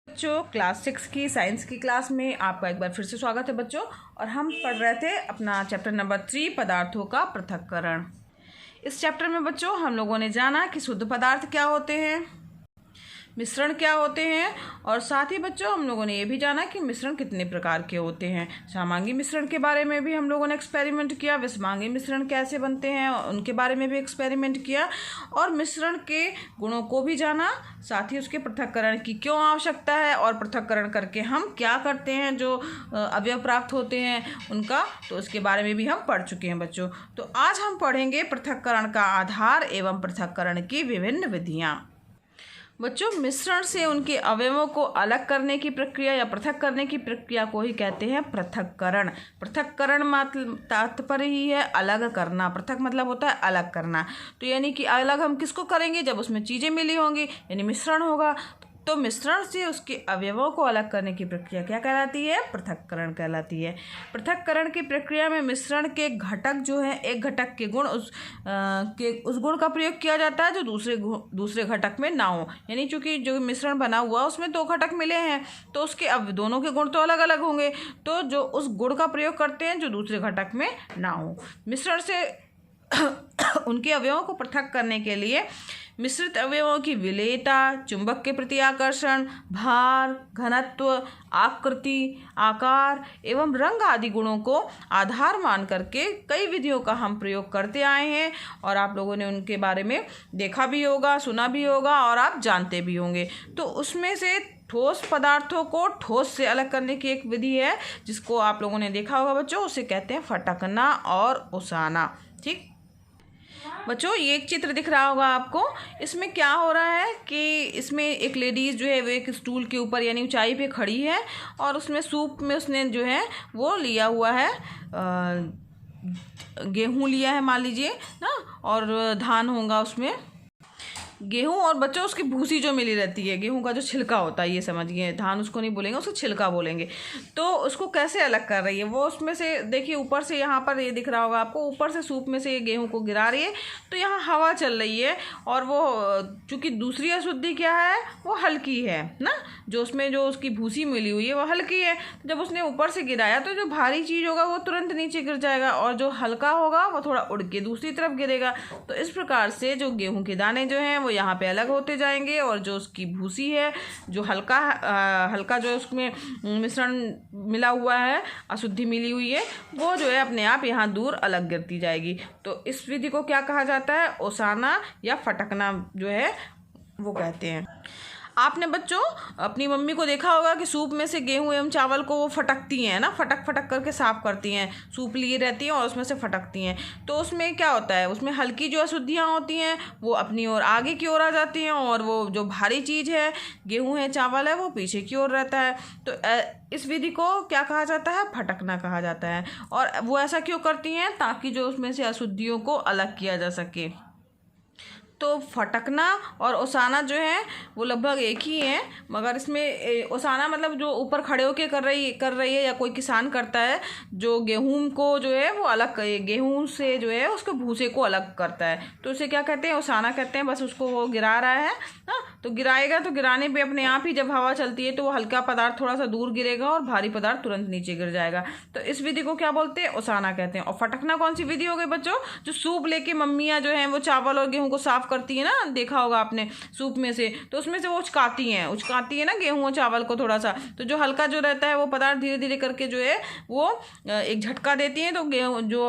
बच्चों, क्लास 6 की साइंस की क्लास में आपका एक बार फिर से स्वागत है बच्चों। और हम पढ़ रहे थे अपना चैप्टर नंबर 3 पदार्थों का पृथक्करण। इस चैप्टर में बच्चों हम लोगों ने जाना कि शुद्ध पदार्थ क्या होते हैं, मिश्रण क्या होते हैं, और साथ ही बच्चों हम लोगों ने ये भी जाना कि मिश्रण कितने प्रकार के होते हैं। समांगी मिश्रण के बारे में भी हम लोगों ने एक्सपेरिमेंट किया, विषमांगी मिश्रण कैसे बनते हैं उनके बारे में भी एक्सपेरिमेंट किया, और मिश्रण के गुणों को भी जाना, साथ ही उसके पृथक्करण की क्यों आवश्यकता है और पृथक्करण करके हम क्या करते हैं, जो अवयव प्राप्त होते हैं उनका, तो उसके बारे में भी हम पढ़ चुके हैं बच्चों। तो आज हम पढ़ेंगे पृथक्करण का आधार एवं पृथक्करण की विभिन्न विधियाँ। बच्चों, मिश्रण से उनके अवयवों को अलग करने की प्रक्रिया या पृथक करने की प्रक्रिया को ही कहते हैं पृथक्करण। पृथक्करण मतलब तात्पर्य ही है अलग करना। पृथक मतलब होता है अलग करना। तो यानी कि अलग हम किसको करेंगे, जब उसमें चीज़ें मिली होंगी, यानी मिश्रण होगा। तो मिश्रण से उसके अवयवों को अलग करने की प्रक्रिया क्या कहलाती है, पृथक्करण कहलाती है। पृथक्करण की प्रक्रिया में मिश्रण के घटक जो है, एक घटक के गुण उस गुण का प्रयोग किया जाता है जो दूसरे घटक में ना हो। यानी चूंकि जो मिश्रण बना हुआ उसमें 2 घटक मिले हैं, तो उसके अब दोनों के गुण तो अलग अलग होंगे, तो जो उस गुण का प्रयोग करते हैं जो दूसरे घटक में ना हो। मिश्रण से उनके अवयवों को पृथक करने के लिए मिश्रित अवयवों की विलेयता, चुंबक के प्रति आकर्षण, भार, घनत्व, आकृति, आकार एवं रंग आदि गुणों को आधार मान करके कई विधियों का हम प्रयोग करते आए हैं, और आप लोगों ने उनके बारे में देखा भी होगा, सुना भी होगा और आप जानते भी होंगे। तो उसमें से ठोस पदार्थों को ठोस से अलग करने की एक विधि है जिसको आप लोगों ने देखा होगा बच्चों, उसे कहते हैं फटकना और ओसाना। ठीक बच्चों, ये एक चित्र दिख रहा होगा आपको। इसमें क्या हो रहा है कि इसमें एक लेडीज़ जो है वो एक स्टूल के ऊपर यानी ऊंचाई पे खड़ी है, और उसमें सूप में उसने जो है वो लिया हुआ है, गेहूँ लिया है मान लीजिए ना, और धान होगा उसमें गेहूँ, और बच्चों उसकी भूसी जो मिली रहती है, गेहूँ का जो छिलका होता है, ये समझिए, धान उसको नहीं बोलेंगे, उसको छिलका बोलेंगे। तो उसको कैसे अलग कर रही है वो, उसमें से देखिए ऊपर से, यहाँ पर ये दिख रहा होगा आपको, ऊपर से सूप में से ये गेहूँ को गिरा रही है, तो यहाँ हवा चल रही है, और वो चूँकि दूसरी अशुद्धि क्या है, वो हल्की है ना, जो उसमें जो उसकी भूसी मिली हुई है वो हल्की है। जब उसने ऊपर से गिराया तो जो भारी चीज़ होगा वो तुरंत नीचे गिर जाएगा, और जो हल्का होगा वो थोड़ा उड़ के दूसरी तरफ गिरेगा। तो इस प्रकार से जो गेहूँ के दाने जो हैं वो यहाँ पे अलग होते जाएंगे, और जो उसकी भूसी है, जो हल्का जो उसमें मिश्रण मिला हुआ है, अशुद्धि मिली हुई है, वो जो है अपने आप यहाँ दूर अलग गिरती जाएगी। तो इस विधि को क्या कहा जाता है, ओसाना या फटकना जो है वो कहते हैं। आपने बच्चों अपनी मम्मी को देखा होगा कि सूप में से गेहूं एवं चावल को वो फटकती हैं ना, फटक फटक करके साफ करती हैं, सूप लिए रहती हैं और उसमें से फटकती हैं। तो उसमें क्या होता है, उसमें हल्की जो अशुद्धियाँ होती हैं वो अपनी ओर आगे की ओर आ जाती हैं, और वो जो भारी चीज़ है, गेहूँ है, चावल है, वो पीछे की ओर रहता है। तो इस विधि को क्या कहा जाता है, फटकना कहा जाता है। और वो ऐसा क्यों करती हैं, ताकि जो उसमें से अशुद्धियों को अलग किया जा सके। तो फटकना और ओसाना जो है वो लगभग एक ही है, मगर इसमें ओसाना मतलब जो ऊपर खड़े होके कर रही है या कोई किसान करता है, जो गेहूं को जो है वो अलग, गेहूं से जो है उसके भूसे को अलग करता है, तो उसे क्या कहते हैं, ओसाना कहते हैं। बस उसको वो गिरा रहा है ना, तो गिराएगा तो गिराने पे अपने आप ही जब हवा चलती है तो वो हल्का पदार्थ थोड़ा सा दूर गिरेगा और भारी पदार्थ तुरंत नीचे गिर जाएगा। तो इस विधि को क्या बोलते हैं, ओसाना कहते हैं। और फटकना कौन सी विधि हो गई बच्चों, जो सूप लेके मम्मियाँ जो हैं वो चावल और गेहूँ को साफ करती है ना, देखा होगा आपने सूप में से, तो उसमें से वो उचकाती है ना गेहूं और चावल को थोड़ा सा, तो जो हल्का जो रहता है वो पदार्थ धीरे धीरे करके जो है वो एक झटका देती हैं, तो गेहूं जो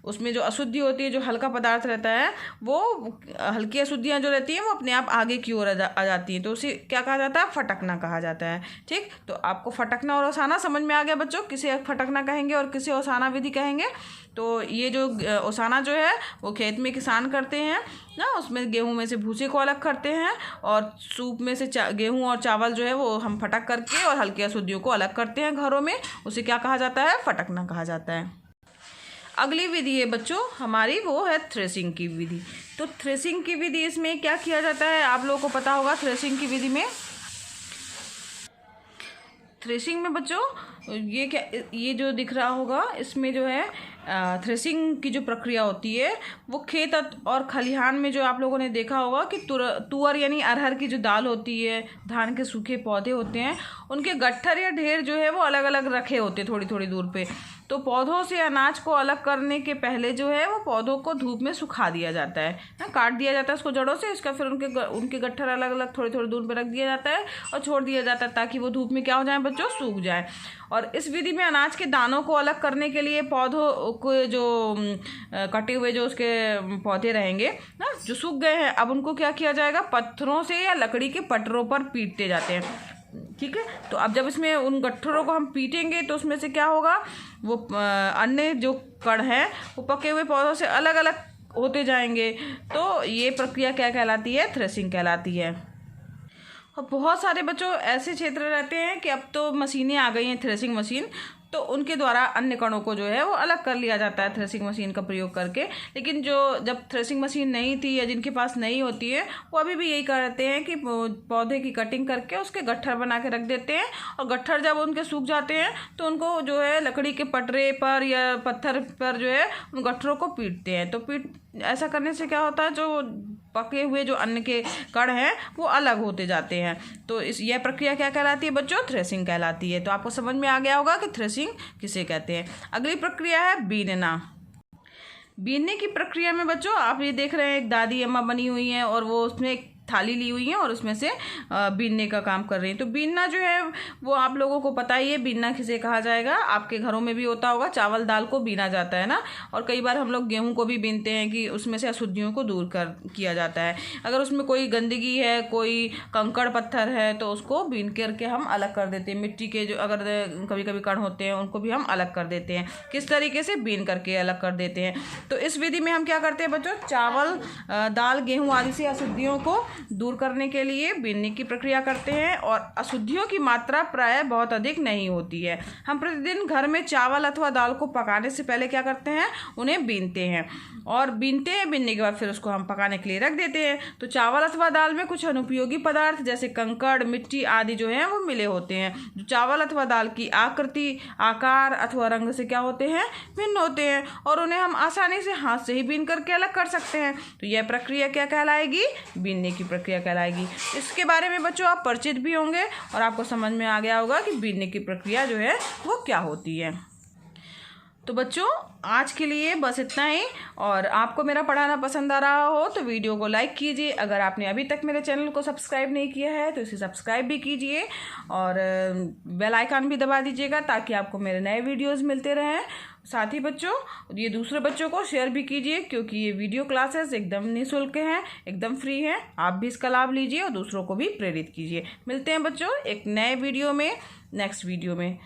उसमें जो अशुद्धि होती है, जो हल्का पदार्थ रहता है, वो हल्की अशुद्धियाँ जो रहती हैं वो अपने आप आगे की ओर आ जाती हैं, तो उसे क्या कहा जाता है, फटकना कहा जाता है। ठीक, तो आपको फटकना और ओसाना समझ में आ गया बच्चों, किसे फटकना कहेंगे और किसे ओसाना विधि कहेंगे। तो ये जो ओसाना जो है वो खेत में किसान करते हैं ना, उसमें गेहूं में से भूसे को अलग करते हैं, और सूप में से गेहूं और चावल जो है वो हम फटक करके और हल्की अशुद्धियों को अलग करते हैं घरों में, उसे क्या कहा जाता है, फटकना कहा जाता है। अगली विधि है बच्चों हमारी, वो है थ्रेसिंग की विधि। तो थ्रेसिंग की विधि, इसमें क्या किया जाता है, आप लोगों को पता होगा थ्रेसिंग की विधि में थ्रेसिंग में बच्चों ये क्या, ये जो दिख रहा होगा इसमें जो है थ्रेसिंग की जो प्रक्रिया होती है वो खेत और खलिहान में जो आप लोगों ने देखा होगा कि तुअर यानी अरहर की जो दाल होती है, धान के सूखे पौधे होते हैं, उनके गट्ठर या ढेर जो है वो अलग अलग रखे होते हैं थोड़ी थोड़ी दूर पे। तो पौधों से अनाज को अलग करने के पहले जो है वो पौधों को धूप में सुखा दिया जाता है ना, काट दिया जाता है उसको जड़ों से। इसका फिर उनके गट्ठर अलग अलग थोड़ी थोड़ी दूर पे रख दिया जाता है और छोड़ दिया जाता है ताकि वो धूप में क्या हो जाए बच्चों, सूख जाए। और इस विधि में अनाज के दानों को अलग करने के लिए पौधों को जो कटे हुए जो उसके पौधे रहेंगे ना जो सूख गए हैं, अब उनको क्या किया जाएगा, पत्थरों से या लकड़ी के पटरों पर पीटते जाते हैं। ठीक है, तो अब जब इसमें उन गट्ठरों को हम पीटेंगे तो उसमें से क्या होगा, वो अन्य जो कण हैं वो पके हुए पौधों से अलग अलग होते जाएंगे। तो ये प्रक्रिया क्या कहलाती है, थ्रेसिंग कहलाती है। और बहुत सारे बच्चों ऐसे क्षेत्र रहते हैं कि अब तो मशीनें आ गई हैं, थ्रेसिंग मशीन, तो उनके द्वारा अन्य कणों को जो है वो अलग कर लिया जाता है थ्रेसिंग मशीन का प्रयोग करके। लेकिन जो जब थ्रेसिंग मशीन नहीं थी या जिनके पास नहीं होती है वो अभी भी यही करते हैं कि पौधे की कटिंग करके उसके गट्ठर बना के रख देते हैं, और गट्ठर जब उनके सूख जाते हैं तो उनको जो है लकड़ी के पटरे पर या पत्थर पर जो है उन गट्ठरों को पीटते हैं। तो ऐसा करने से क्या होता है, जो पके हुए जो अन्न के कण हैं वो अलग होते जाते हैं। तो यह प्रक्रिया क्या कहलाती है बच्चों, थ्रेसिंग कहलाती है। तो आपको समझ में आ गया होगा कि थ्रेसिंग किसे कहते हैं। अगली प्रक्रिया है बीनना। बीनने की प्रक्रिया में बच्चों आप ये देख रहे हैं एक दादी अम्मा बनी हुई हैं और वो उसमें एक थाली ली हुई है और उसमें से बीनने का काम कर रही हैं। तो बीनना जो है वो आप लोगों को पता ही है, बीनना किसे कहा जाएगा, आपके घरों में भी होता होगा, चावल दाल को बीना जाता है ना। और कई बार हम लोग गेहूं को भी बीनते हैं कि उसमें से अशुद्धियों को दूर किया जाता है। अगर उसमें कोई गंदगी है, कोई कंकड़ पत्थर है तो उसको बीन करके हम अलग कर देते हैं। मिट्टी के जो अगर कभी कभी कण होते हैं उनको भी हम अलग कर देते हैं। किस तरीके से, बीन करके अलग कर देते हैं। तो इस विधि में हम क्या करते हैं बच्चों, चावल दाल गेहूँ आदि से अशुद्धियों को दूर करने के लिए बीनने की प्रक्रिया करते हैं। और अशुद्धियों की मात्रा प्रायः बहुत अधिक नहीं होती है। हम प्रतिदिन घर में चावल अथवा दाल को पकाने से पहले क्या करते हैं, उन्हें बीनते हैं और बीनने के बाद फिर उसको हम पकाने के लिए रख देते हैं। तो चावल अथवा दाल में कुछ अनुपयोगी पदार्थ जैसे कंकड़, मिट्टी आदि जो है वो मिले होते हैं, जो चावल अथवा दाल की आकृति, आकार अथवा रंग से क्या होते हैं, भिन्न होते हैं, और उन्हें हम आसानी से हाथ से ही बीन करके अलग कर सकते हैं। तो यह प्रक्रिया क्या कहलाएगी, बीनने की प्रक्रिया कहलाएगी। इसके बारे में बच्चों आप परिचित भी होंगे और आपको समझ में आ गया होगा कि बीनने की प्रक्रिया जो है वो क्या होती है। तो बच्चों आज के लिए बस इतना ही, और आपको मेरा पढ़ाना पसंद आ रहा हो तो वीडियो को लाइक कीजिए। अगर आपने अभी तक मेरे चैनल को सब्सक्राइब नहीं किया है तो इसे सब्सक्राइब भी कीजिए और बेल आइकन भी दबा दीजिएगा ताकि आपको मेरे नए वीडियोस मिलते रहें। साथ ही बच्चों ये दूसरे बच्चों को शेयर भी कीजिए, क्योंकि ये वीडियो क्लासेस एकदम निःशुल्क हैं, एकदम फ्री हैं। आप भी इसका लाभ लीजिए और दूसरों को भी प्रेरित कीजिए। मिलते हैं बच्चों एक नए वीडियो में, नेक्स्ट वीडियो में।